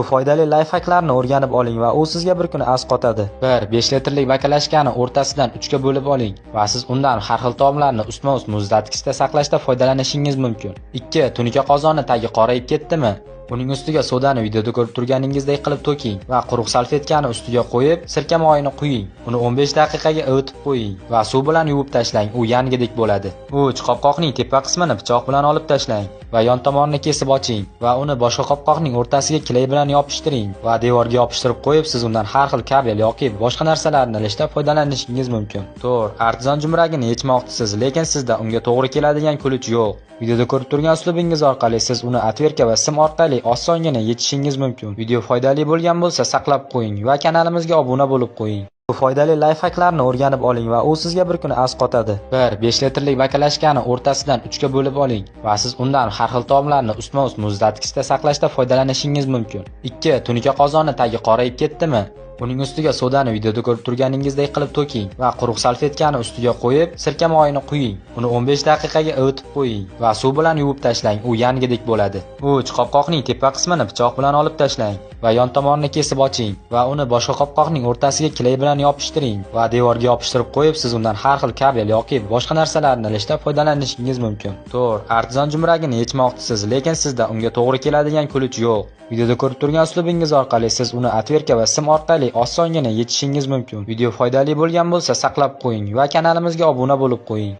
Bu foydali layfhaklarni o'rganib oling va u sizga bir kuni asqotadi. 1. 5 litrlik bakalashkani o'rtasidan 3 ga bo'lib oling va siz undan har xil taomlarni ustma-ust muzlatgichda saqlashda foydalanishingiz mumkin. 2. Tunuka qozonni tagi qorayib ketdimi? Uning ustiga sodani videoda ko'rib turganingizdek qilib to'king va quruq salfetkani ustiga qo'yib, sirka moyini quying. Uni 15 daqiqaga ivitib qo'ying va suv bilan yuvib tashlang, u yangidek bo'ladi. 3. Qopqoqning tepa qismini pichoq bilan olib tashlang va yon tomonini kesib oching va uni boshqa qopqoqning o'rtasiga kley bilan yopishtiring va devorga yopishtirib qo'yib, siz undan har xil kabel yoki boshqa narsalarni ilishda foydalanishingiz mumkin. 4. Artizon jumragini yechmoqchisiz, lekin sizda unga to'g'ri keladigan kulich yo'q. Videoda ko'rib turgan uslubingiz orqali siz uni atverka va sim orqali osongina yechishingiz mumkin. Video foydali bo'lgan bo'lsa saqlab qo'ying va kanalimizga obuna bo'lib qo'ying. Bu foydali layfhaklarni o'rganib oling va u sizga bir kuni asqotadi. 1. 5 litrlik bakalashkani o'rtasidan 3 ga bo'lib oling va siz undan har xil taomlarni ustma-ust muzlatgichda saqlashda foydalanishingiz mumkin. 2. Tunuka qozonni tagi qorayib ketdimi? Uning ustiga sodani videoda ko'rib turganingizdek qilib to'king va quruq salfetkani ustiga qo'yib, sirka moyini quying. Uni 15 daqiqaga ivitib qo'ying va suv bilan yuvib tashlang, u yangidek bo'ladi. 3. Qopqoqning tepa qismini pichoq bilan olib tashlang va yon tomonini kesib oching va uni boshqa qopqoqning o'rtasiga kley bilan yopishtiring va devorga yopishtirib qo'yib, siz undan har xil kabel yoki boshqa narsalarni ilishda foydalanishingiz mumkin. 4. Artizon jumragini yechmoqchisiz, lekin sizda unga to'g'ri keladigan kulich yo'q. Videoda ko'rib turgan uslubingiz orqali siz uni atverka va sim orqali osongina yechishingiz mumkin. Video foydali bo'lgan bo'lsa saqlab qo'ying va kanalimizga obuna bo'lib qo'ying.